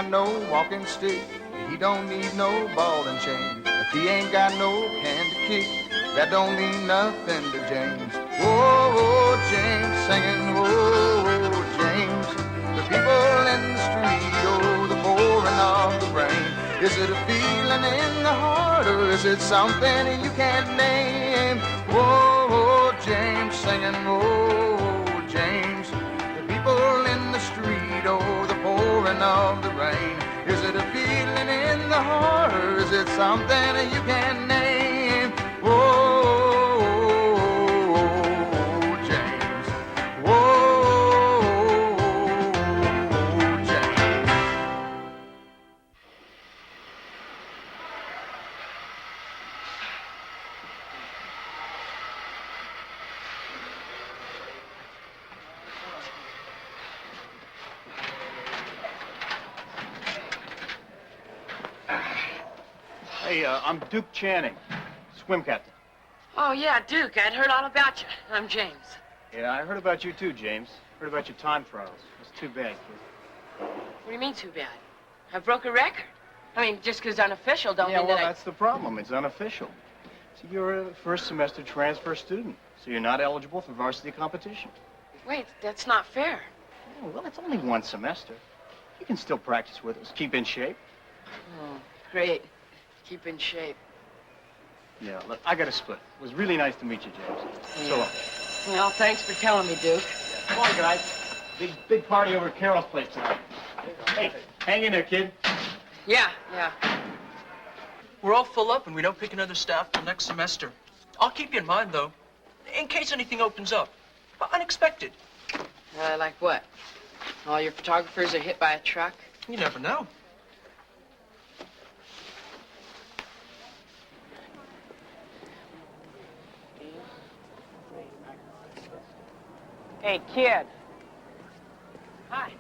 got no walking stick, he don't need no ball and chain. If he ain't got no can to kick, that don't mean nothing to James. Whoa, James singing, whoa, James. The people in the street, oh, the pouring of the rain. Is it a feeling in the heart, or is it something you can't name? Whoa, James singing, whoa, James. The people in the street, oh, the pouring of the rain. Is it a feeling in the heart, or is it something you can't name? Whoa, James. Whoa, James. Hey, I'm Duke Channing, swim captain. Oh, yeah, Duke. I'd heard all about you. I'm James. Yeah, I heard about you too, James. Heard about your time trials. It's too bad, kid. What do you mean, too bad? I broke a record. I mean, just because unofficial don't mean well, that that's the problem. It's unofficial. See, you're a first semester transfer student, so you're not eligible for varsity competition. Wait, that's not fair. Oh, well, it's only one semester. You can still practice with us. Keep in shape. Oh, great. Keep in shape. Yeah, look, I got to split. It was really nice to meet you, James. Yeah. So long. Well, thanks for telling me, Duke. Come on, guys. Big party over at Carol's place tonight. Hey, hang in there, kid. Yeah. We're all full up and we don't pick another staff till next semester. I'll keep you in mind, though, in case anything opens up. Unexpected. Like what? All your photographers are hit by a truck? You never know. Hey, kid. Hi.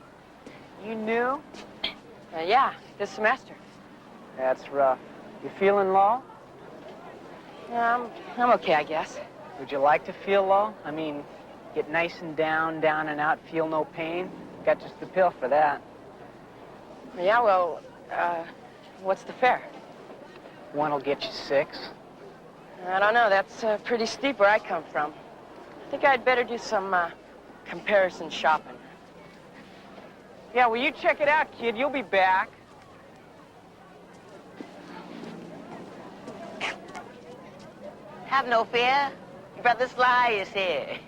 You new? Yeah, this semester. That's rough. You feeling low? Yeah, I'm okay, I guess. Would you like to feel low? I mean, get nice and down and out, feel no pain? Got just the pill for that. Yeah, well, what's the fare? One'll get you 6. I don't know. That's pretty steep where I come from. I think I'd better do some comparison shopping. Yeah, well, you check it out, kid. You'll be back. Have no fear. Brother Sly is here.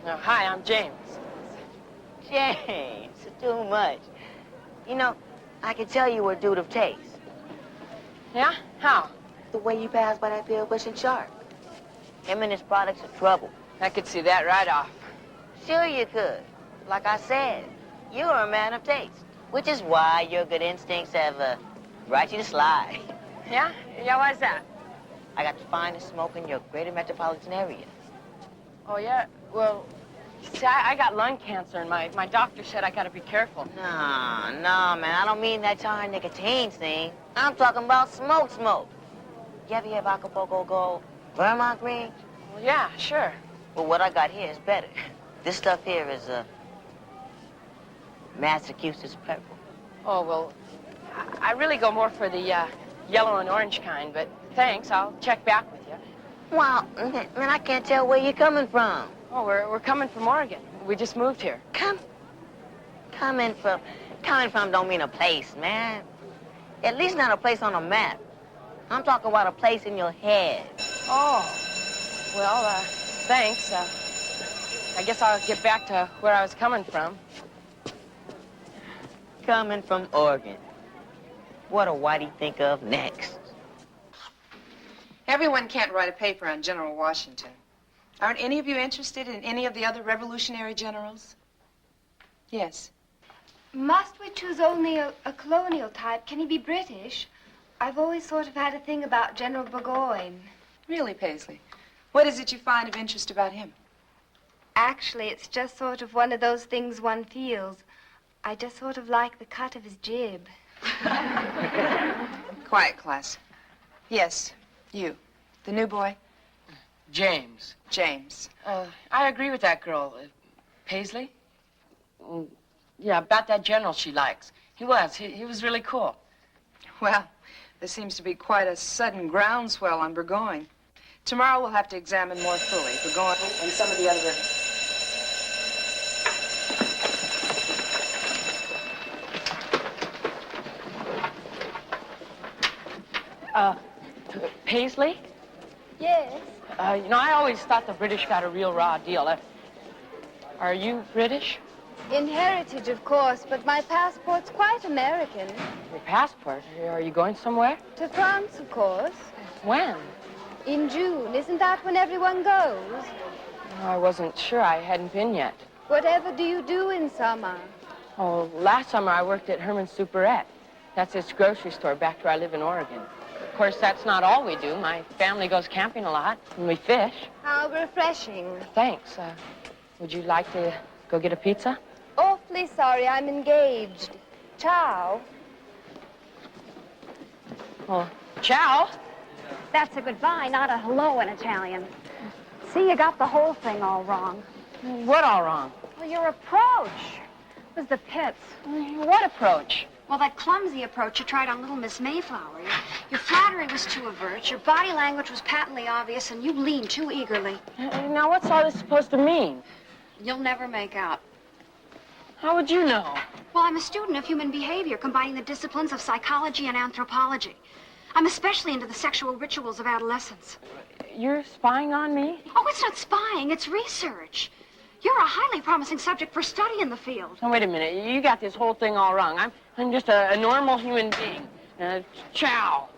Hi, I'm James. James, too much. You know, I can tell you were a dude of taste. Yeah? How? The way you pass by that Bill Bush and Sharp. Him and his products are trouble. I could see that right off. Sure you could. Like I said, you're a man of taste, which is why your good instincts have brought you to Sly. Yeah? Yeah, why's that? I got the finest smoke in your greater metropolitan area. Oh, yeah? Well, see, I got lung cancer, and my doctor said I gotta be careful. No, man, I don't mean that tar and nicotine thing. I'm talking about smoke. You ever hear of Acapulco Gold, Vermont Green? Well, yeah, sure. Well, what I got here is better. This stuff here is, Massachusetts purple. Oh, well, I really go more for the yellow and orange kind, but thanks, I'll check back with you. Well, man, I can't tell where you're coming from. Oh, we're coming from Oregon. We just moved here. Coming from don't mean a place, man. At least not a place on a map. I'm talking about a place in your head. Oh, well, thanks. I guess I'll get back to where I was coming from. Coming from Oregon. What do Whitey think of next? Everyone can't write a paper on General Washington. Aren't any of you interested in any of the other revolutionary generals? Yes. Must we choose only a colonial type? Can he be British? I've always sort of had a thing about General Burgoyne. Really, Paisley? What is it you find of interest about him? Actually, it's just sort of one of those things one feels. I just sort of like the cut of his jib. Quiet, class. Yes, you. The new boy? James. James. I agree with that girl. Paisley? Yeah, about that general she likes. He was. He was really cool. Well, there seems to be quite a sudden groundswell on Burgoyne. Tomorrow we'll have to examine more fully Burgoyne and some of the other... Paisley? Yes. I always thought the British got a real raw deal. Are you British? In heritage, of course, but my passport's quite American. Your passport? Are you going somewhere? To France, of course. When? In June. Isn't that when everyone goes? Oh, I wasn't sure. I hadn't been yet. Whatever do you do in summer? Oh, last summer I worked at Herman's Superette. That's its grocery store back where I live in Oregon. Of course, that's not all we do. My family goes camping a lot, and we fish. How refreshing. Thanks. Would you like to go get a pizza? Awfully sorry, I'm engaged. Ciao. Well, ciao. That's a goodbye, not a hello in Italian. See, you got the whole thing all wrong. What all wrong? Well, your approach was the pits. What approach? Well, that clumsy approach you tried on little Miss Mayflower. Your flattery was too overt, your body language was patently obvious, and you leaned too eagerly. Now, what's all this supposed to mean? You'll never make out. How would you know? Well, I'm a student of human behavior, combining the disciplines of psychology and anthropology. I'm especially into the sexual rituals of adolescence. You're spying on me? Oh, it's not spying, it's research. You're a highly promising subject for study in the field. Now, wait a minute. You got this whole thing all wrong. I'm just a normal human being. Ciao.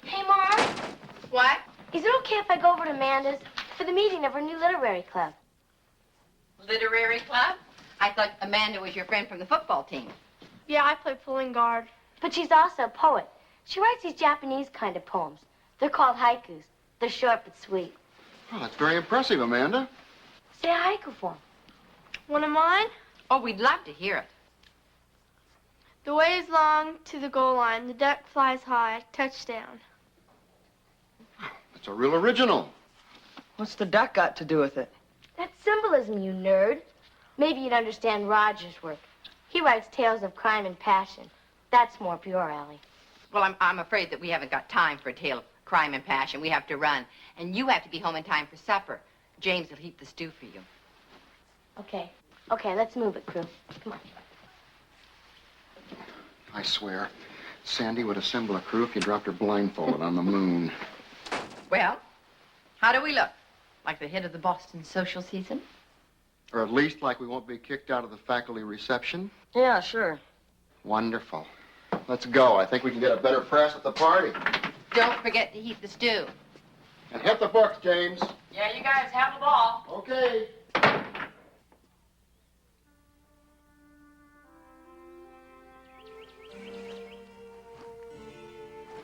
Hey, Mom. What? Is it okay if I go over to Amanda's for the meeting of her new literary club? Literary club? I thought Amanda was your friend from the football team. Yeah, I play pulling guard. But she's also a poet. She writes these Japanese kind of poems. They're called haikus. They're short but sweet. Well, that's very impressive, Amanda. Say a haiku for 'em. One of mine? Oh, we'd love to hear it. The way is long to the goal line. The duck flies high. Touchdown. It's a real original. What's the duck got to do with it? That's symbolism, you nerd. Maybe you'd understand Roger's work. He writes tales of crime and passion. That's more up your alley. Well, I'm afraid that we haven't got time for a tale of crime and passion. We have to run. And you have to be home in time for supper. James will heat the stew for you. Okay. Okay, let's move it, crew. Come on. I swear, Sandy would assemble a crew if you dropped her blindfolded on the moon. Well, how do we look? Like the head of the Boston social season? Or at least like we won't be kicked out of the faculty reception. Yeah, sure. Wonderful. Let's go. I think we can get a better press at the party. Don't forget to heat the stew. And hit the books, James. Yeah, you guys have the ball. Okay.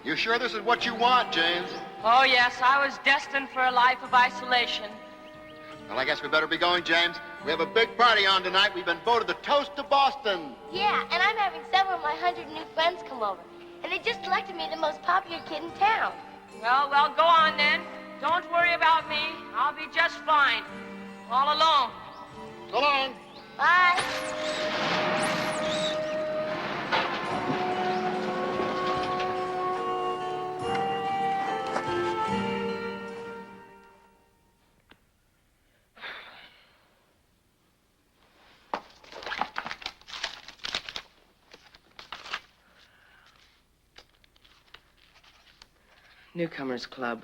You sure this is what you want, James? Oh, yes, I was destined for a life of isolation. Well, I guess we better be going, James. We have a big party on tonight. We've been voted the toast of Boston. Yeah, and I'm having several of my 100 new friends come over. And they just elected me the most popular kid in town. Well, go on then. Don't worry about me. I'll be just fine. All alone. So long. Bye. Newcomers Club.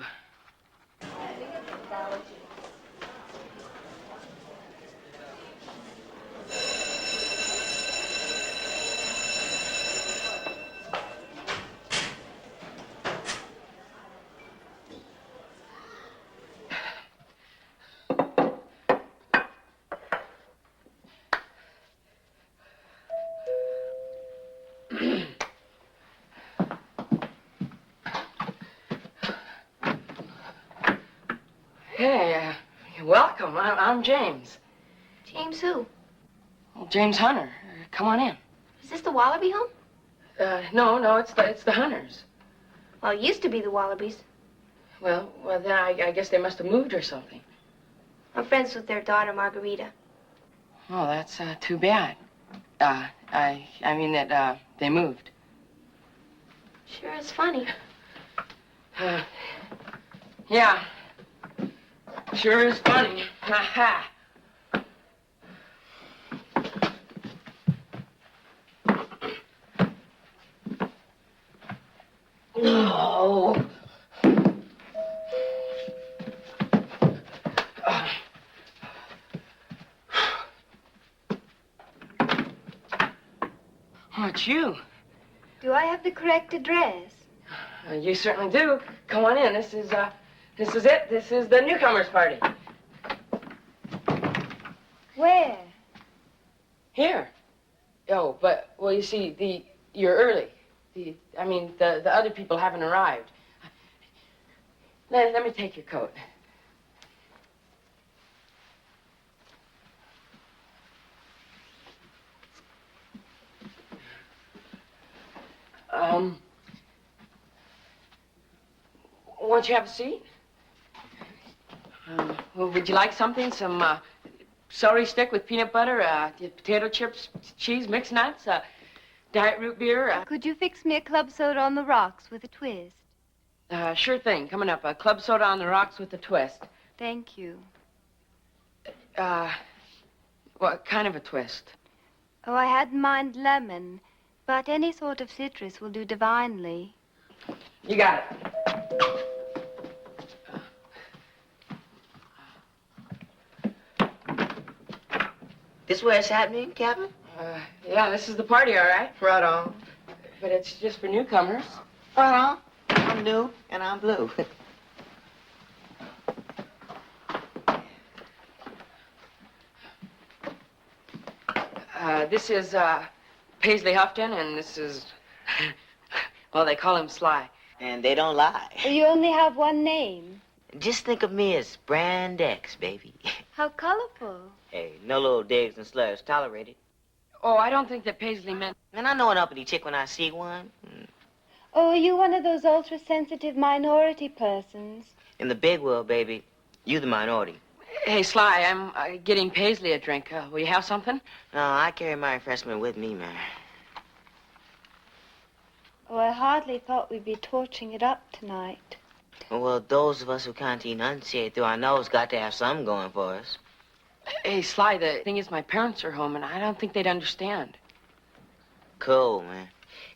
Hey, welcome. I'm James. James who? Well, James Hunter. Come on in. Is this the Wallaby home? No, it's the Hunters. Well, it used to be the Wallabies. Well, then I guess they must have moved or something. I'm friends with their daughter, Margarita. Oh, that's too bad. I mean that they moved. Sure is funny. Yeah. Sure is funny. Ha ha. Oh. Oh, it's you. Do I have the correct address? You certainly do. Come on in. This is it. This is the newcomers' party. Where? Here. Oh, but, well, you see, you're early. The other people haven't arrived. Let me take your coat. Won't you have a seat? Well, would you like something? Some celery stick with peanut butter, potato chips, cheese, mixed nuts, diet root beer? Could you fix me a club soda on the rocks with a twist? Sure thing. Coming up, a club soda on the rocks with a twist. Thank you. What kind of a twist? Oh, I had in mind lemon, but any sort of citrus will do divinely. You got it. This where it's happening, Captain? Yeah, this is the party, all right. Right on. But it's just for newcomers. Right on. I'm new and I'm blue. This is Paisley Houghton, and this is, well, they call him Sly. And they don't lie. You only have one name. Just think of me as Brand X, baby. How colorful. Hey, no little digs and slurs tolerated. Oh, I don't think that Paisley meant... And I know an uppity chick when I see one. Oh, are you one of those ultra-sensitive minority persons? In the big world, baby, you the minority. Hey, Sly, I'm getting Paisley a drink. Will you have something? No, I carry my refreshment with me, man. Oh, I hardly thought we'd be torching it up tonight. Well, those of us who can't enunciate through our nose got to have something going for us. Hey, Sly, the thing is my parents are home, and I don't think they'd understand. Cool, man.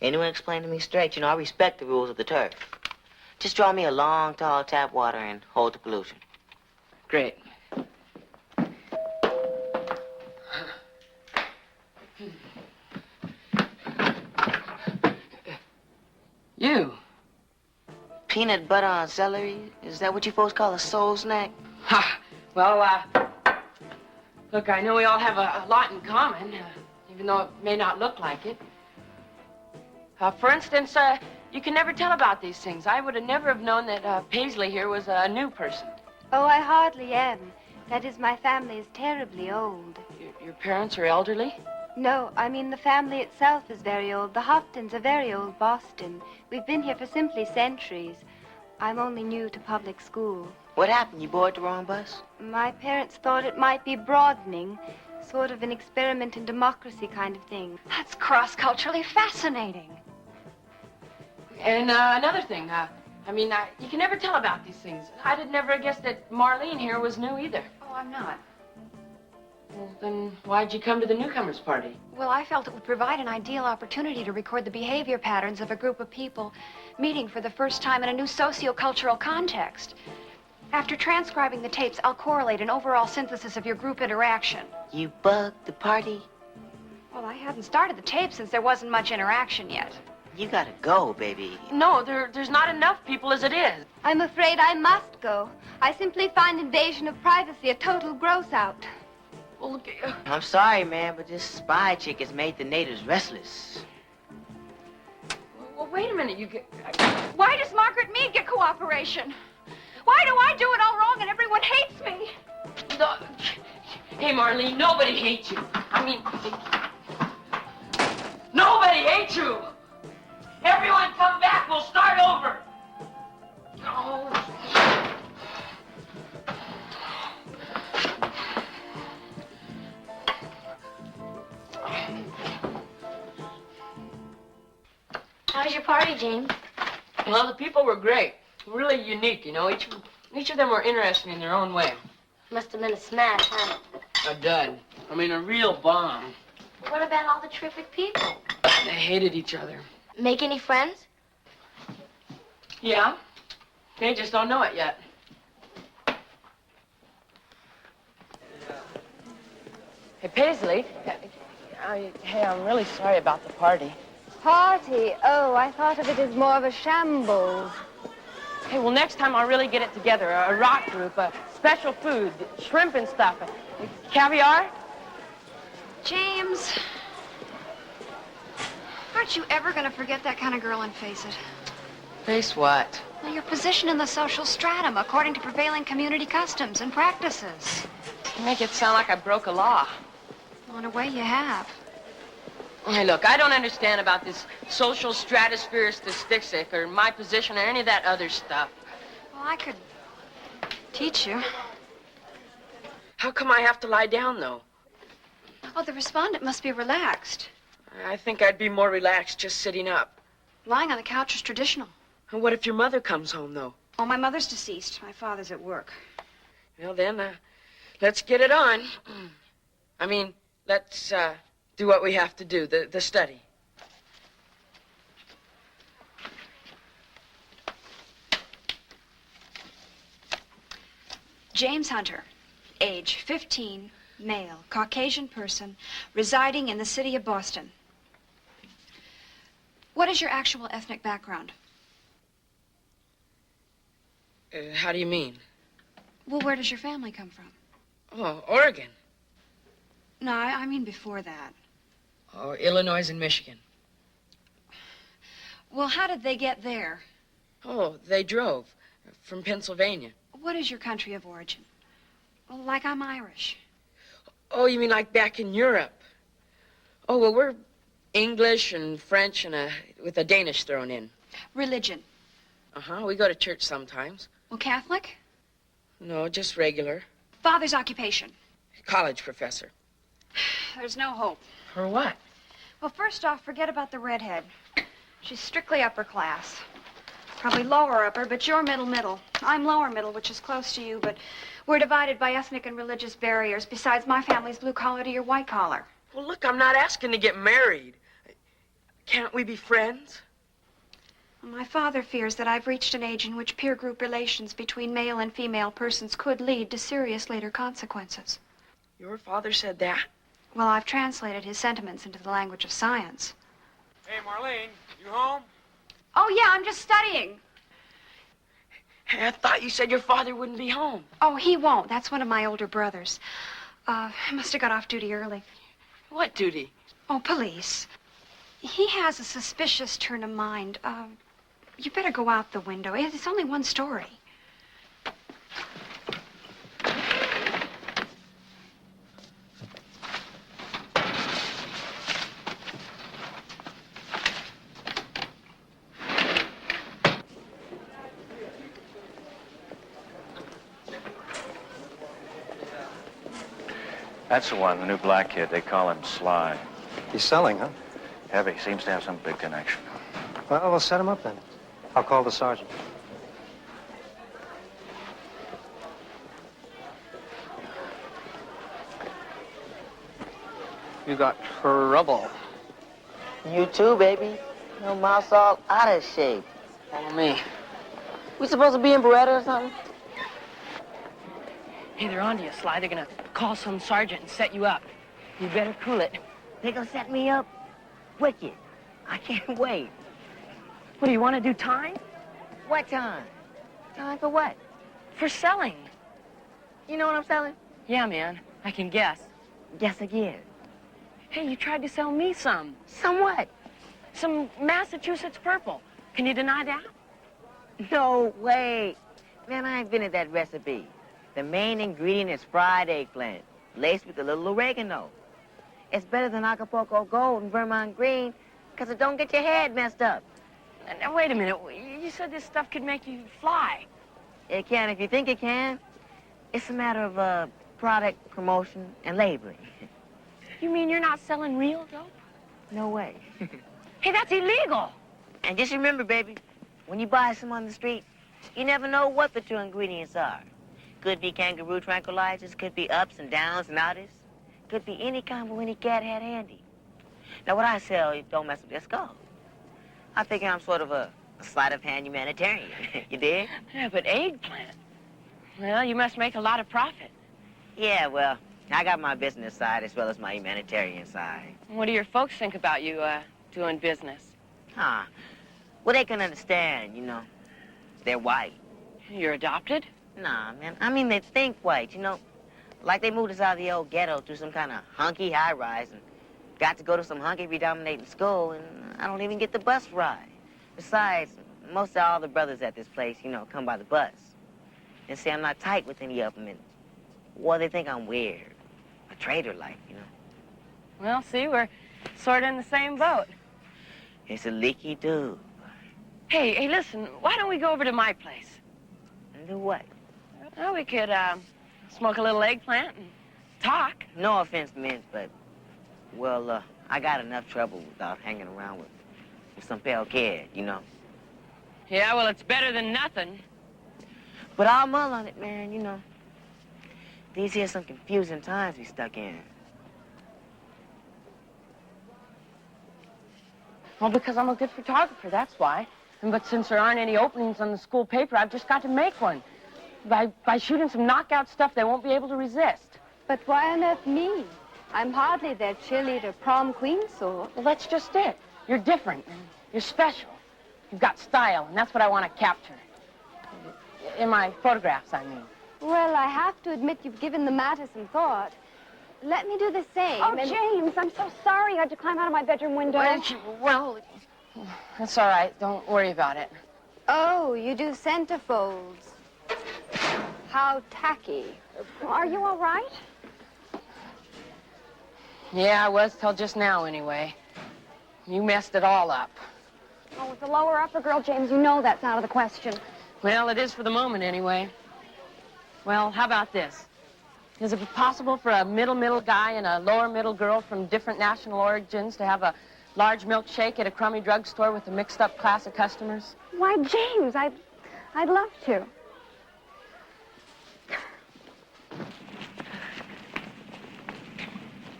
Anyone explain to me straight, you know, I respect the rules of the turf. Just draw me a long, tall tap water and hold the pollution. Great. You. Peanut butter on celery? Is that what you folks call a soul snack? Ha! Well, look, I know we all have a lot in common, even though it may not look like it. For instance, you can never tell about these things. I would have never have known that Paisley here was a new person. Oh, I hardly am. That is, my family is terribly old. Your parents are elderly? No, I mean the family itself is very old. The Houghtons are very old Boston. We've been here for simply centuries. I'm only new to public school. What happened? You boarded the wrong bus? My parents thought it might be broadening, sort of an experiment in democracy kind of thing. That's cross-culturally fascinating. And another thing, you can never tell about these things. I'd never guessed that Marlene here was new either. Oh, I'm not. Well, then why'd you come to the newcomers' party? Well, I felt it would provide an ideal opportunity to record the behavior patterns of a group of people meeting for the first time in a new socio-cultural context. After transcribing the tapes, I'll correlate an overall synthesis of your group interaction. You bugged the party? Well, I hadn't started the tape since there wasn't much interaction yet. You gotta go, baby. No, there's not enough people as it is. I'm afraid I must go. I simply find invasion of privacy a total gross-out. Well, look, I'm sorry, man, but this spy chick has made the natives restless. well, wait a minute, you get... Why does Margaret Mead get cooperation? Why do I do it all wrong and everyone hates me? No. Hey, Marlene, nobody hates you. Nobody hates you. Everyone come back, we'll start over. Oh. was your party, James? Well, the people were great. Really unique, you know. Each of them were interesting in their own way. Must have been a smash, huh? A dud. I mean, a real bomb. What about all the terrific people? They hated each other. Make any friends? Yeah. They just don't know it yet. Hey, Paisley. Hey, I'm really sorry about the party. Party? Oh, I thought of it as more of a shambles. Hey, well, next time I'll really get it together. A rock group, special food, shrimp and stuff. Caviar? James, aren't you ever going to forget that kind of girl and face it? Face what? Well, your position in the social stratum, according to prevailing community customs and practices. You make it sound like I broke a law. Well, in a way, you have. Hey, look, I don't understand about this social stratosphere statistic or my position or any of that other stuff. Well, I could teach you. How come I have to lie down, though? Oh, the respondent must be relaxed. I think I'd be more relaxed just sitting up. Lying on the couch is traditional. And what if your mother comes home, though? Oh, my mother's deceased. My father's at work. Well, then, let's get it on. I mean, let's, do what we have to do, the study. James Hunter, age 15, male, Caucasian person, residing in the city of Boston. What is your actual ethnic background? How do you mean? Well, where does your family come from? Oh, Oregon. No, I mean before that. Oh, Illinois and Michigan. Well, how did they get there? Oh, they drove from Pennsylvania. What is your country of origin? Well, like I'm Irish. Oh, you mean like back in Europe? Oh, well, we're English and French and with a Danish thrown in. Religion? Uh-huh, we go to church sometimes. Well, Catholic? No, just regular. Father's occupation? College professor. There's no hope. For what? Well, first off, forget about the redhead. She's strictly upper class. Probably lower upper, but you're middle. I'm lower middle, which is close to you, but we're divided by ethnic and religious barriers. Besides, my family's blue collar to your white collar. Well, look, I'm not asking to get married. Can't we be friends? My father fears that I've reached an age in which peer group relations between male and female persons could lead to serious later consequences. Your father said that? Well, I've translated his sentiments into the language of science. Hey, Marlene, you home? Oh, yeah, I'm just studying. Hey, I thought you said your father wouldn't be home. Oh, he won't. That's one of my older brothers. I must have got off duty early. What duty? Oh, police. He has a suspicious turn of mind. You better go out the window. It's only one story. That's the one, the new black kid. They call him Sly. He's selling, huh? Heavy. Seems to have some big connection. Well, we'll set him up then. I'll call the sergeant. You got trouble. You too, baby. Your mouth's all out of shape. Follow me. We supposed to be in Beretta or something? Hey, they're on to you, Sly. They're gonna call some sergeant and set you up. You better cool it. They gonna set me up? Wicked. I can't wait. What, do you want to do time? What time? Time for what? For selling. You know what I'm selling? Yeah, man. I can guess. Guess again. Hey, you tried to sell me some. Some what? Some Massachusetts purple. Can you deny that? No way. Man, I invented that recipe. The main ingredient is fried eggplant, laced with a little oregano. It's better than Acapulco Gold and Vermont Green, because it don't get your head messed up. Now, wait a minute. You said this stuff could make you fly. It can if you think it can. It's a matter of product promotion and labeling. You mean you're not selling real dope? No way. Hey, that's illegal. And just remember, baby, when you buy some on the street, you never know what the true ingredients are. Could be kangaroo tranquilizers, could be ups and downs and outers. Could be any combo any cat had handy. Now, what I sell, it don't mess with their skull. I figure I'm sort of a sleight of hand humanitarian. You dig? Yeah, but eggplant. Well, you must make a lot of profit. Yeah, well, I got my business side as well as my humanitarian side. What do your folks think about you, doing business? Huh. Well, they can understand, you know. They're white. You're adopted? Nah, man. I mean, they think white, you know. Like they moved us out of the old ghetto to some kind of hunky high-rise and got to go to some hunky-predominating school, and I don't even get the bus ride. Besides, most of all the brothers at this place, you know, come by the bus. And say I'm not tight with any of them, and, well, they think I'm weird. A traitor-like, you know. Well, see, we're sort of in the same boat. It's a leaky tube. Hey, listen, why don't we go over to my place? And do what? Well, we could, smoke a little eggplant and talk. No offense, Mint, but, well, I got enough trouble without hanging around with some pale kid, you know. Yeah, well, it's better than nothing. But I'll mull on it, man, you know. These here some confusing times we stuck in. Well, because I'm a good photographer, that's why. But since there aren't any openings on the school paper, I've just got to make one. By shooting some knockout stuff they won't be able to resist. But why on earth me? I'm hardly their cheerleader prom queen sort. Well, that's just it. You're different. And you're special. You've got style, and that's what I want to capture. In my photographs, I mean. Well, I have to admit you've given the matter some thought. Let me do the same. Oh, James, I'm so sorry I had to climb out of my bedroom window. Well, that's all right. Don't worry about it. Oh, you do centerfolds. How tacky. Are you all right? Yeah, I was till just now, anyway. You messed it all up. Oh, with the lower upper girl, James, you know that's out of the question. Well, it is for the moment, anyway. Well, how about this? Is it possible for a middle guy and a lower middle girl from different national origins to have a large milkshake at a crummy drugstore with a mixed-up class of customers? Why, James, I'd love to.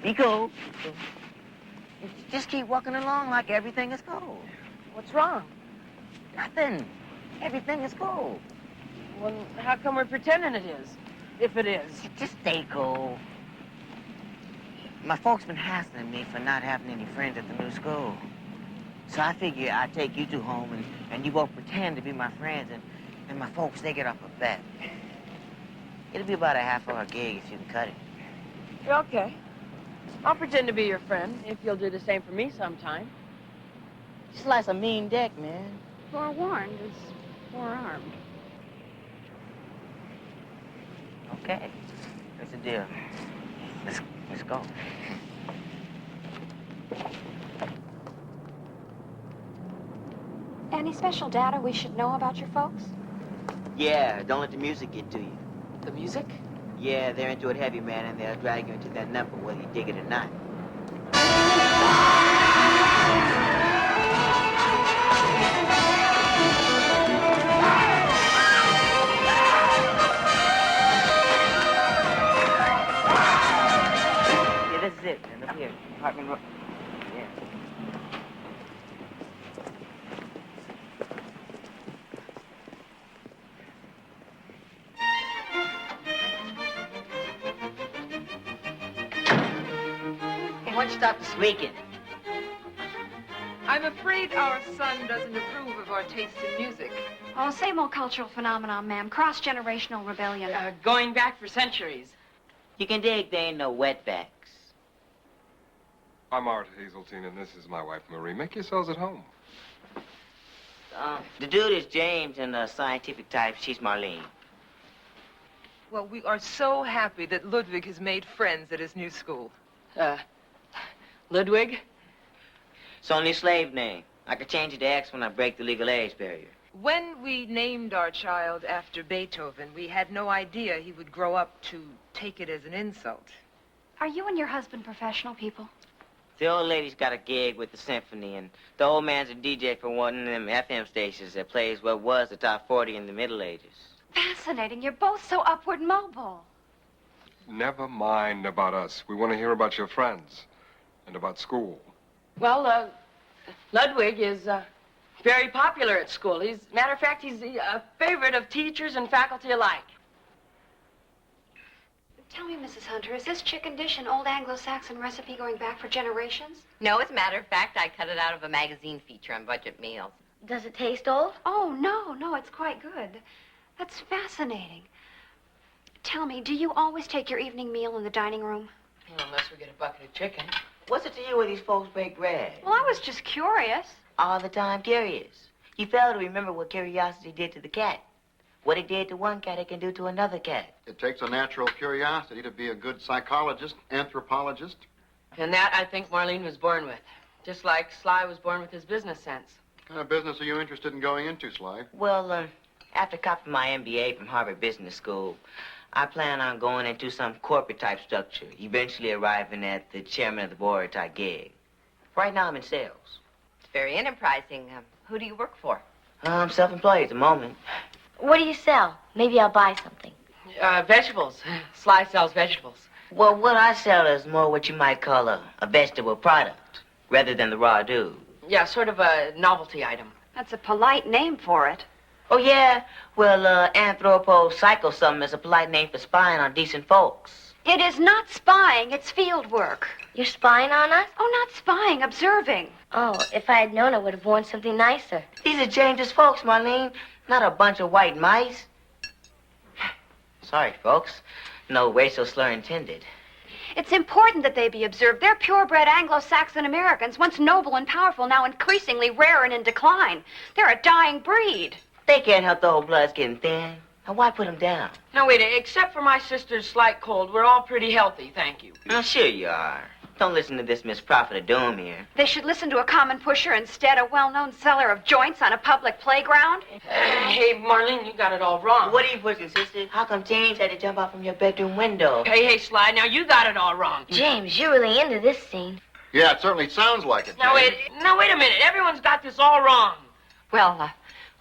Be cool. Just keep walking along like everything is cool. What's wrong? Nothing. Everything is cool. Well, how come we're pretending it is, if it is? Just stay cool. My folks been hassling me for not having any friends at the new school. So I figure I'd take you two home and you both pretend to be my friends and my folks, they get off a bet. It'll be about a half-hour gig if you can cut it. Okay. I'll pretend to be your friend if you'll do the same for me sometime. Just like a mean deck, man. Forewarned is forearmed. Okay. Here's the deal. Let's go. Any special data we should know about your folks? Yeah, don't let the music get to you. The music? Yeah, they're into it heavy, man, and they'll drag you into that number whether you dig it or not. Yeah, this is it, man. Up here. Apartment room. Yeah. Why don't you stop squeaking? I'm afraid our son doesn't approve of our taste in music. Oh, same old cultural phenomenon, ma'am. Cross-generational rebellion. Going back for centuries. You can dig, there ain't no wetbacks. I'm Art Hazeltine, and this is my wife, Marie. Make yourselves at home. The dude is James, and the scientific type, she's Marlene. Well, we are so happy that Ludwig has made friends at his new school. Ludwig? It's only a slave name. I could change it to X when I break the legal age barrier. When we named our child after Beethoven, we had no idea he would grow up to take it as an insult. Are you and your husband professional people? The old lady's got a gig with the symphony, and the old man's a DJ for one of them FM stations that plays what was the top 40 in the Middle Ages. Fascinating. You're both so upward mobile. Never mind about us. We want to hear about your friends and about school. Well, Ludwig is very popular at school. Matter of fact, he's a favorite of teachers and faculty alike. Tell me, Mrs. Hunter, is this chicken dish an old Anglo-Saxon recipe going back for generations? No, as a matter of fact, I cut it out of a magazine feature on budget meals. Does it taste old? Oh, no, it's quite good. That's fascinating. Tell me, do you always take your evening meal in the dining room? Well, unless we get a bucket of chicken. What's it to you where these folks break bread? Well, I was just curious. All the time curious. You fail to remember what curiosity did to the cat. What it did to one cat, it can do to another cat. It takes a natural curiosity to be a good psychologist, anthropologist. And that, I think, Marlene was born with. Just like Sly was born with his business sense. What kind of business are you interested in going into, Sly? Well, after copying my MBA from Harvard Business School, I plan on going into some corporate-type structure, eventually arriving at the chairman of the board type gig. Right now, I'm in sales. It's very enterprising. Who do you work for? I'm self-employed at the moment. What do you sell? Maybe I'll buy something. Vegetables. Sly sells vegetables. Well, what I sell is more what you might call a vegetable product, rather than the raw dude. Yeah, sort of a novelty item. That's a polite name for it. Oh, yeah? Well, anthropopsychosome is a polite name for spying on decent folks. It is not spying, it's field work. You're spying on us? Oh, not spying, observing. Oh, if I had known, I would have worn something nicer. These are James's folks, Marlene, not a bunch of white mice. Sorry, folks. No racial slur intended. It's important that they be observed. They're purebred Anglo-Saxon Americans, once noble and powerful, now increasingly rare and in decline. They're a dying breed. They can't help the old blood's getting thin. Now, why put them down? Now, wait, except for my sister's slight cold, we're all pretty healthy, thank you. Now, sure you are. Don't listen to this Miss Prophet of Doom here. They should listen to a common pusher instead, a well-known seller of joints on a public playground. Hey, Marlene, you got it all wrong. What are you pushing, sister? How come James had to jump out from your bedroom window? Hey, Sly, now you got it all wrong. James, you're really into this scene. Yeah, it certainly sounds like it, Now, wait a minute. Everyone's got this all wrong. Well,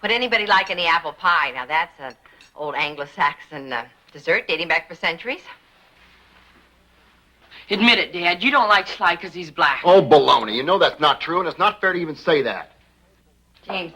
would anybody like any apple pie? Now, that's an old Anglo-Saxon dessert dating back for centuries. Admit it, Dad. You don't like Sly because he's black. Oh, baloney. You know that's not true, and it's not fair to even say that. James,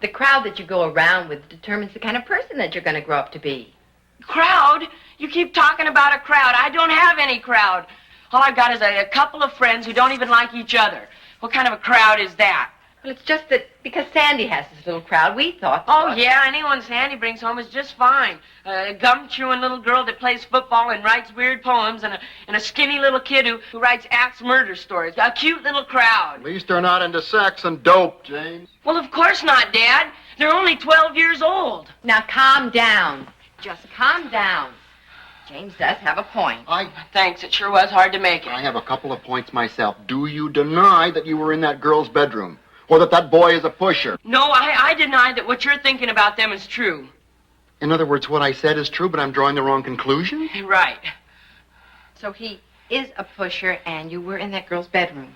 the crowd that you go around with determines the kind of person that you're going to grow up to be. Crowd? You keep talking about a crowd. I don't have any crowd. All I've got is a couple of friends who don't even like each other. What kind of a crowd is that? Well, it's just that because Sandy has this little crowd, we thought... Oh, yeah, anyone Sandy brings home is just fine. A gum-chewing little girl that plays football and writes weird poems, and a skinny little kid who writes axe murder stories. A cute little crowd. At least they're not into sex and dope, James. Well, of course not, Dad. They're only 12 years old. Now, calm down. Just calm down. James does have a point. Thanks, it sure was hard to make it. I have a couple of points myself. Do you deny that you were in that girl's bedroom? Or that boy is a pusher? No, I deny that what you're thinking about them is true. In other words, what I said is true, but I'm drawing the wrong conclusion? Right. So he is a pusher, and you were in that girl's bedroom.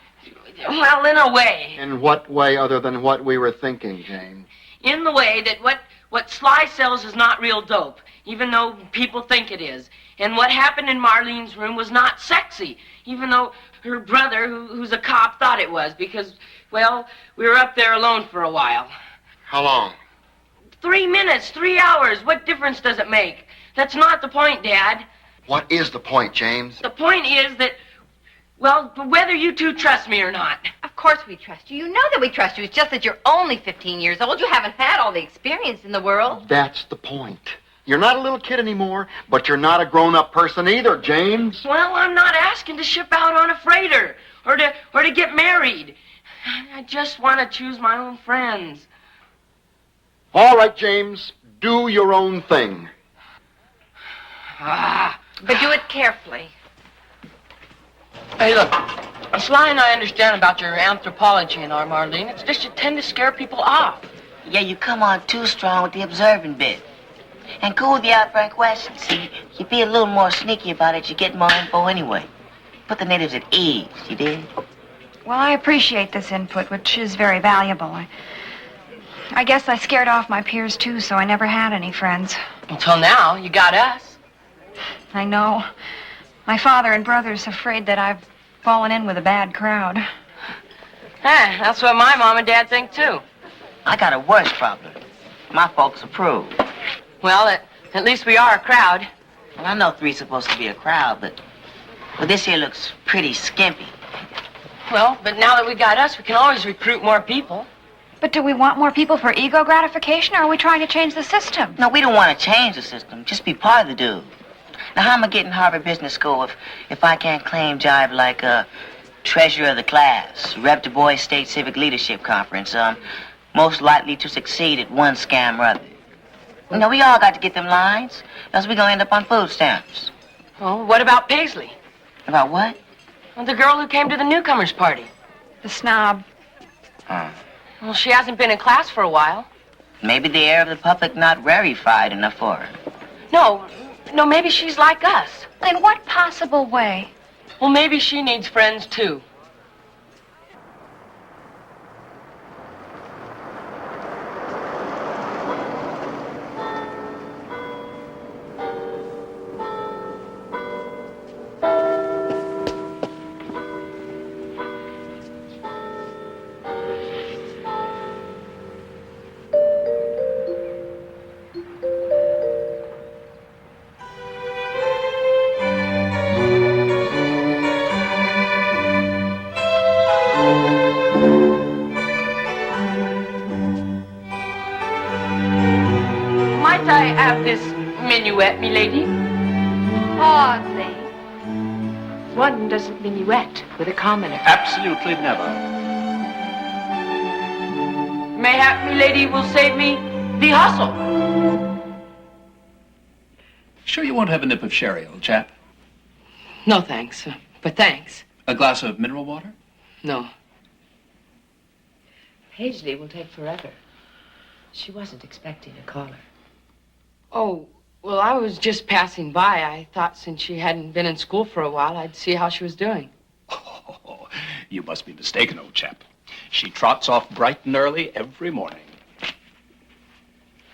Well, in a way. In what way other than what we were thinking, James? In the way that what Sly sells is not real dope, even though people think it is. And what happened in Marlene's room was not sexy, even though her brother, who's a cop, thought it was, because, well, we were up there alone for a while. How long? 3 minutes, 3 hours. What difference does it make? That's not the point, Dad. What is the point, James? The point is that, well, whether you two trust me or not. Of course we trust you. You know that we trust you. It's just that you're only 15 years old. You haven't had all the experience in the world. That's the point. You're not a little kid anymore, but you're not a grown-up person either, James. Well, I'm not asking to ship out on a freighter or to get married. I just want to choose my own friends. All right, James, do your own thing. But do it carefully. Hey, look, Sly and I understand about your anthropology and our Marlene. It's just you tend to scare people off. Yeah, you come on too strong with the observing bit. And cool with the outright questions. See, you be a little more sneaky about it, you get more info anyway. Put the natives at ease, you did? Well, I appreciate this input, which is very valuable. I guess I scared off my peers, too, so I never had any friends. Until now, you got us. I know. My father and brother's afraid that I've fallen in with a bad crowd. That's what my mom and dad think, too. I got a worse problem. My folks approve. Well, at least we are a crowd. Well, I know three's supposed to be a crowd, but this here looks pretty skimpy. Well, but now that we got us, we can always recruit more people. But do we want more people for ego gratification, or are we trying to change the system? No, we don't want to change the system. Just be part of the dude. Now, how am I getting Harvard Business School if I can't claim jive like treasurer of the class, rep Du Bois State Civic Leadership Conference, most likely to succeed at one scam or other? You know, we all got to get them lines, else we're going to end up on food stamps. Well, what about Paisley? About what? Well, the girl who came to the newcomers' party. The snob. Well, she hasn't been in class for a while. Maybe the air of the public not rarefied enough for her. No, maybe she's like us. In what possible way? Well, maybe she needs friends, too. I have this minuet, milady? Hardly. One doesn't minuet with a commoner. Absolutely never. Mayhap milady will save me the hustle. Sure you won't have a nip of sherry, old chap? No, thanks. But thanks. A glass of mineral water? No. Paisley will take forever. She wasn't expecting a caller. Oh, well, I was just passing by. I thought since she hadn't been in school for a while, I'd see how she was doing. Oh, you must be mistaken, old chap. She trots off bright and early every morning.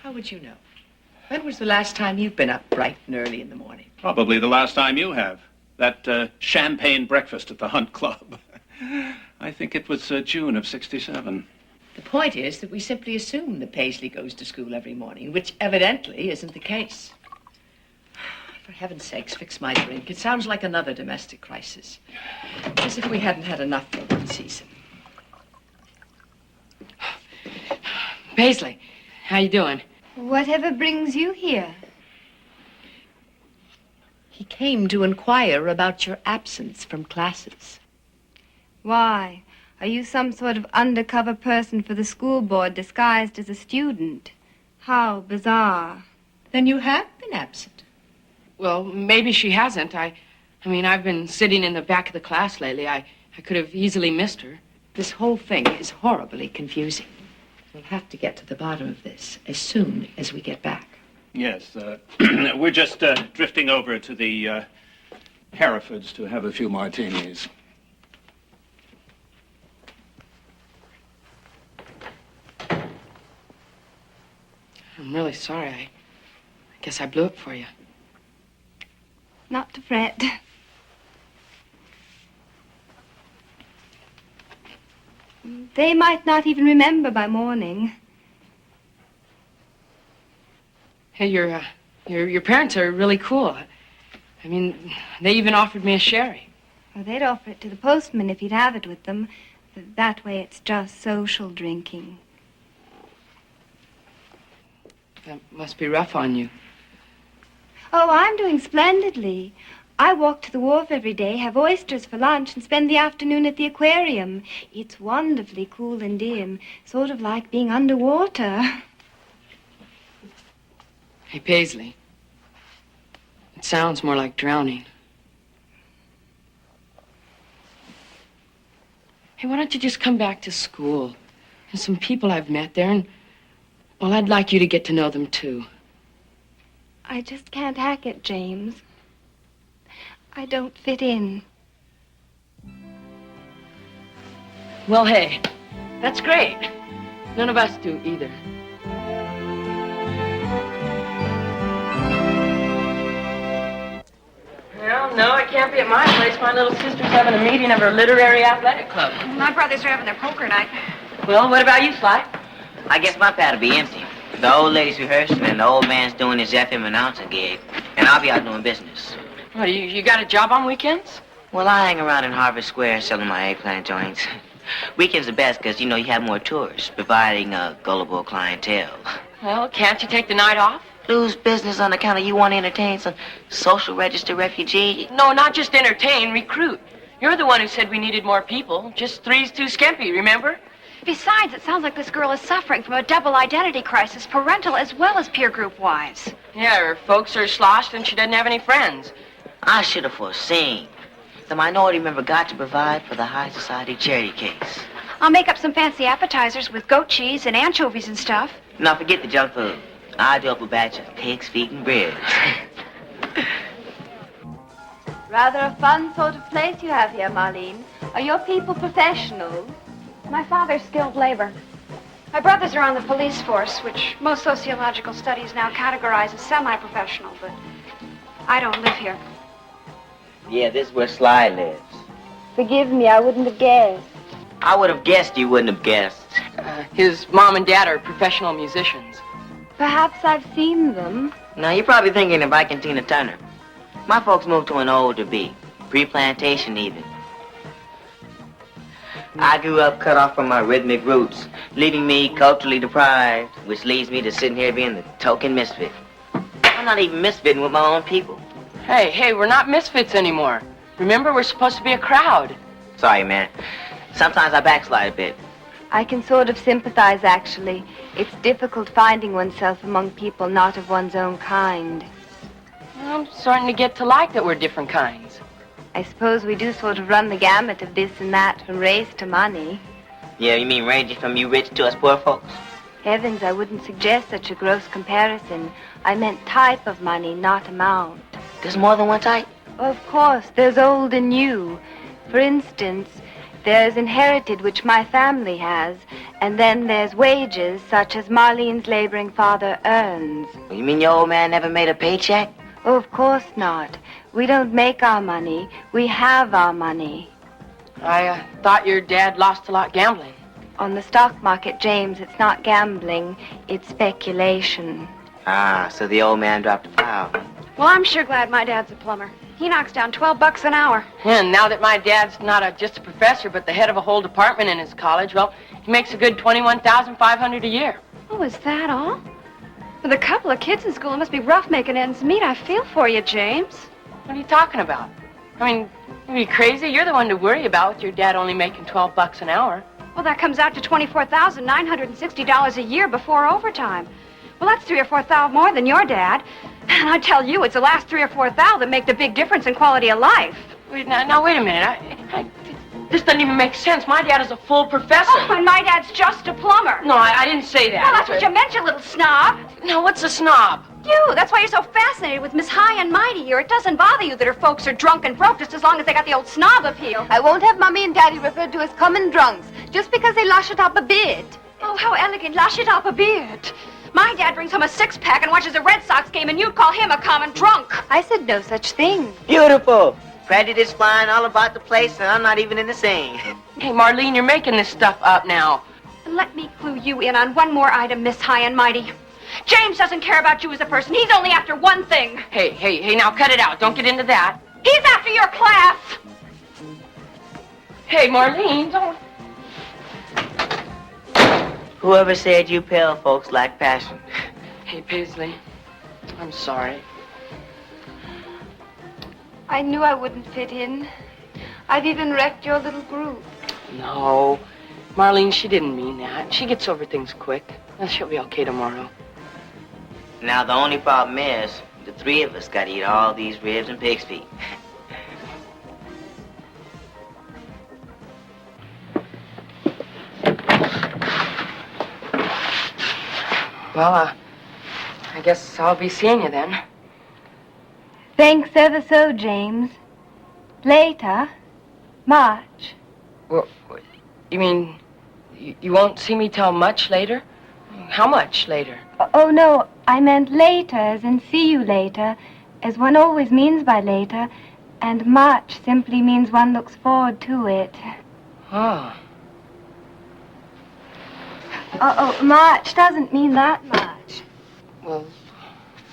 How would you know? When was the last time you've been up bright and early in the morning? Probably the last time you have. That champagne breakfast at the Hunt Club. I think it was June of '67. The point is that we simply assume that Paisley goes to school every morning, which evidently isn't the case. For heaven's sakes, fix my drink. It sounds like another domestic crisis. As if we hadn't had enough for one season. Paisley, how you doing? Whatever brings you here? He came to inquire about your absence from classes. Why? Are you some sort of undercover person for the school board disguised as a student? How bizarre. Then you have been absent. Well, maybe she hasn't. I mean, I've been sitting in the back of the class lately. I could have easily missed her. This whole thing is horribly confusing. We'll have to get to the bottom of this as soon as we get back. Yes, we're just drifting over to the Herefords to have a few martinis. I'm really sorry. I guess I blew it for you. Not to fret. They might not even remember by morning. Hey, your parents are really cool. I mean, they even offered me a sherry. Well, they'd offer it to the postman if he'd have it with them. That way it's just social drinking. That must be rough on you. Oh, I'm doing splendidly. I walk to the wharf every day, have oysters for lunch, and spend the afternoon at the aquarium. It's wonderfully cool and dim, sort of like being underwater. Hey, Paisley. It sounds more like drowning. Hey, why don't you just come back to school? There's some people I've met there, and, well, I'd like you to get to know them, too. I just can't hack it, James. I don't fit in. Well, hey, that's great. None of us do either. Well, no, it can't be at my place. My little sister's having a meeting of her literary athletic club. My brothers are having their poker night. Well, what about you, Sly? I guess my pad'll be empty. The old lady's rehearsing and the old man's doing his FM announcing gig. And I'll be out doing business. What, you got a job on weekends? Well, I hang around in Harvard Square selling my eggplant joints. Weekends are best because, you have more tourists, providing a gullible clientele. Well, can't you take the night off? Lose business on account of you want to entertain some social register refugee? No, not just entertain, recruit. You're the one who said we needed more people. Just three's too skimpy, remember? Besides, it sounds like this girl is suffering from a double identity crisis, parental as well as peer group-wise. Yeah, her folks are sloshed and she doesn't have any friends. I should have foreseen. The minority member got to provide for the high society charity case. I'll make up some fancy appetizers with goat cheese and anchovies and stuff. Now, forget the junk food. I'll do up a batch of pig's feet and ribs. Rather a fun sort of place you have here, Marlene. Are your people professionals? My father's skilled labor. My brothers are on the police force, which most sociological studies now categorize as semi-professional, but I don't live here. Yeah, this is where Sly lives. Forgive me, I wouldn't have guessed. I would have guessed you wouldn't have guessed. His mom and dad are professional musicians. Perhaps I've seen them. Now, you're probably thinking of Ike and Tina Turner. My folks moved to an older beat, pre-plantation even. I grew up cut off from my rhythmic roots, leaving me culturally deprived, which leads me to sitting here being the token misfit. I'm not even misfitting with my own people. Hey, we're not misfits anymore. Remember, we're supposed to be a crowd. Sorry, man. Sometimes I backslide a bit. I can sort of sympathize, actually. It's difficult finding oneself among people not of one's own kind. I'm starting to get to like that we're different kinds. I suppose we do sort of run the gamut of this and that, from race to money. Yeah, you mean ranging from you rich to us poor folks? Heavens, I wouldn't suggest such a gross comparison. I meant type of money, not amount. There's more than one type? Of course, there's old and new. For instance, there's inherited, which my family has, and then there's wages, such as Marlene's laboring father earns. You mean your old man never made a paycheck? Oh, of course not. We don't make our money. We have our money. I thought your dad lost a lot gambling. On the stock market, James, it's not gambling, it's speculation. Ah, so the old man dropped a foul. Well, I'm sure glad my dad's a plumber. He knocks down $12 an hour. And now that my dad's not just a professor, but the head of a whole department in his college, well, he makes a good $21,500 a year. Oh, is that all? With a couple of kids in school, it must be rough making ends meet. I feel for you, James. What are you talking about? I mean, are you crazy? You're the one to worry about with your dad only making $12 an hour. Well, that comes out to $24,960 a year before overtime. Well, that's $3,000 or $4,000 more than your dad. And I tell you, it's the last $3,000 or $4,000 that make the big difference in quality of life. Wait, now wait a minute. This doesn't even make sense. My dad is a full professor. Oh, and my dad's just a plumber. No, I didn't say that. Well, that's what you meant, you little snob. No, what's a snob? You. That's why you're so fascinated with Miss High and Mighty here. It doesn't bother you that her folks are drunk and broke just as long as they got the old snob appeal. I won't have Mommy and Daddy referred to as common drunks, just because they lush it up a bit. Oh, how elegant. Lush it up a bit. My dad brings home a six-pack and watches a Red Sox game, and you'd call him a common drunk. I said no such thing. Beautiful. Prejudice flying all about the place, and I'm not even in the scene. Hey, Marlene, you're making this stuff up now. And let me clue you in on one more item, Miss High and Mighty. James doesn't care about you as a person. He's only after one thing. Hey, now cut it out. Don't get into that. He's after your class. Hey, Marlene, don't... Whoever said you pale folks lack passion? Hey, Paisley, I'm sorry. I knew I wouldn't fit in. I've even wrecked your little group. No, Marlene, she didn't mean that. She gets over things quick. She'll be okay tomorrow. Now, the only problem is, the three of us gotta eat all these ribs and pig's feet. Well, I guess I'll be seeing you then. Thanks ever so, James. Later. March. Well, You mean you won't see me till much later? How much later? Oh, no, I meant later, as in see you later, as one always means by later, and much simply means one looks forward to it. Oh. Oh, much doesn't mean that much. Well,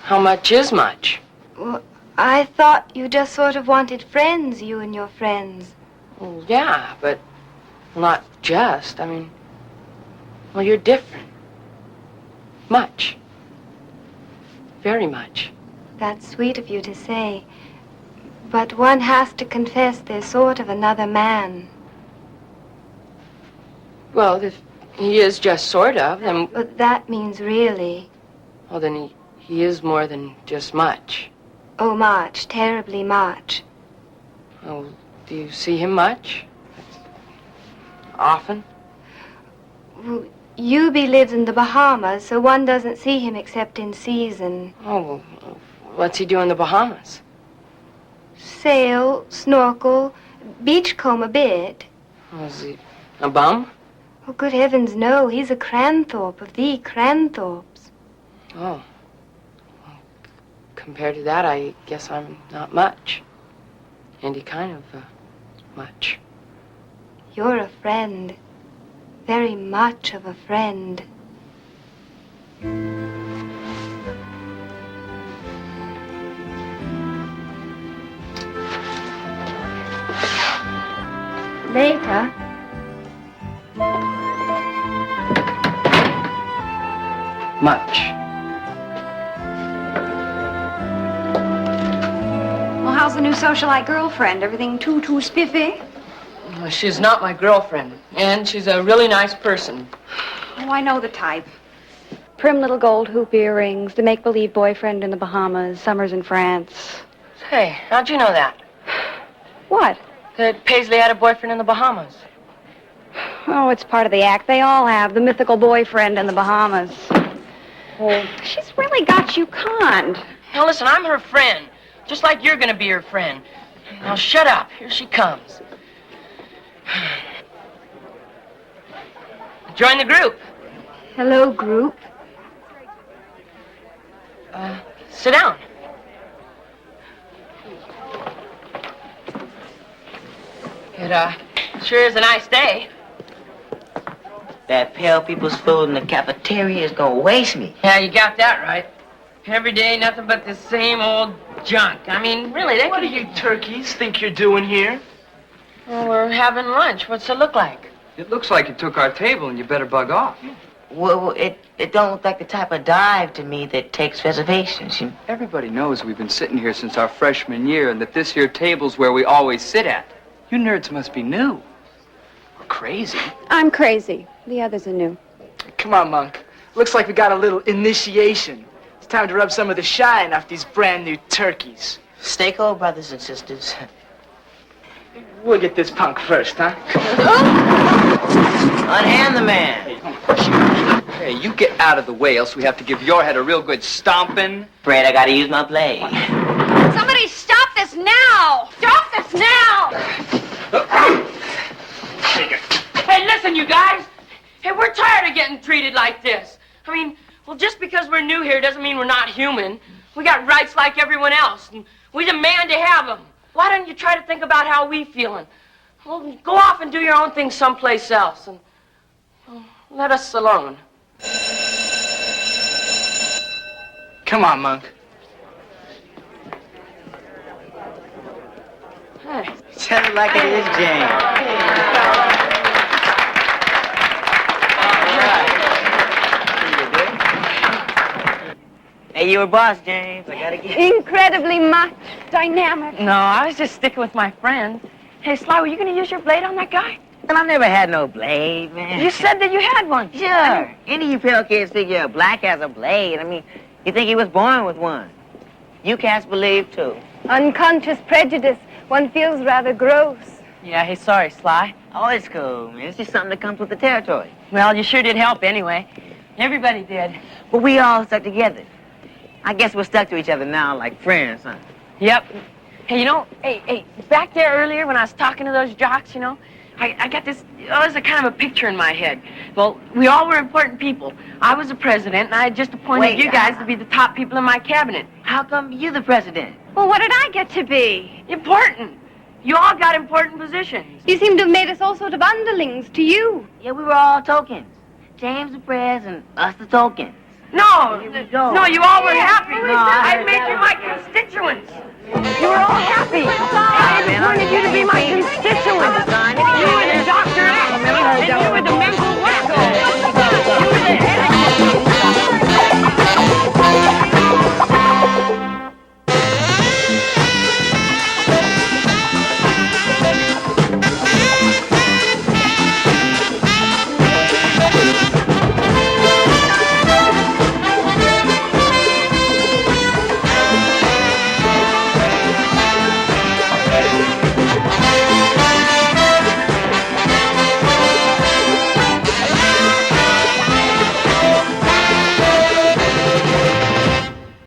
how much is much? Well, I thought you just sort of wanted friends, you and your friends. Well, yeah, but not just. I mean, well, you're different. Much. Very much. That's sweet of you to say. But one has to confess there's sort of another man. Well, if he is just sort of, then... But that means really. Well, then he is more than just much. Oh, much. Terribly much. Oh, do you see him much? Often? Well, Eubie lives in the Bahamas, so one doesn't see him except in season. Oh, well, what's he do in the Bahamas? Sail, snorkel, beachcomb a bit. Oh, is he a bum? Oh, good heavens, no. He's a Cranthorpe of the Cranthorpes. Oh. Well, compared to that, I guess I'm not much. Any kind of much. You're a friend. Very much of a friend. Later. Much. Well, how's the new socialite girlfriend? Everything too spiffy? Well, she's not my girlfriend, and she's a really nice person. Oh, I know the type. Prim little gold hoop earrings, the make-believe boyfriend in the Bahamas, summers in France. Hey, how'd you know that? What? That Paisley had a boyfriend in the Bahamas. Oh, it's part of the act. They all have the mythical boyfriend in the Bahamas. Oh, she's really got you conned. Now, listen, I'm her friend, just like you're gonna be her friend. Now, shut up. Here she comes. Join the group. Hello, group. Sit down. It, sure is a nice day. That pale people's food in the cafeteria is gonna waste me. Yeah, you got that right. Every day, nothing but the same old junk. I mean, really, What do you turkeys think you're doing here? Well, we're having lunch. What's it look like? It looks like you took our table and you better bug off. Well, it don't look like the type of dive to me that takes reservations. Everybody knows we've been sitting here since our freshman year and that this here table's where we always sit at. You nerds must be new. Or crazy. I'm crazy. The others are new. Come on, Monk. Looks like we got a little initiation. It's time to rub some of the shine off these brand new turkeys. Stay cold, brothers and sisters. We'll get this punk first, huh? Unhand the man. Hey, you get out of the way, else we have to give your head a real good stomping. Afraid I gotta use my blade. Somebody stop this now! Stop this now! Hey, listen, you guys. Hey, we're tired of getting treated like this. I mean, well, just because we're new here doesn't mean we're not human. We got rights like everyone else, and we demand to have them. Why don't you try to think about how we feeling? Well, go off and do your own thing someplace else, and let us alone. Come on, Monk. Hey. Tell it like it is, Jane. Hey, you were boss, James. I gotta get... Incredibly much. Dynamic. No, I was just sticking with my friend. Hey, Sly, were you going to use your blade on that guy? Well, I've never had no blade, man. You said that you had one. Sure. Any of you pale kids figure a black has a blade. I mean, you think he was born with one. You cats believe, too. Unconscious prejudice. One feels rather gross. Yeah, hey, sorry, Sly. Oh, it's cool, man. It's just something that comes with the territory. Well, you sure did help anyway. Everybody did. But we all stuck together. I guess we're stuck to each other now like friends, huh? Yep. Hey, you know, hey, back there earlier when I was talking to those jocks, you know, I got this, there's a kind of a picture in my head. Well, we all were important people. I was the president, and I had just appointed you guys to be the top people in my cabinet. How come you the president? Well, what did I get to be? Important. You all got important positions. You seem to have made us all sort of underlings to you. Yeah, we were all tokens. James the prez and us the tokens. No, go. no, you all were happy. No, I I heard made that you one. my constituents. You were all happy.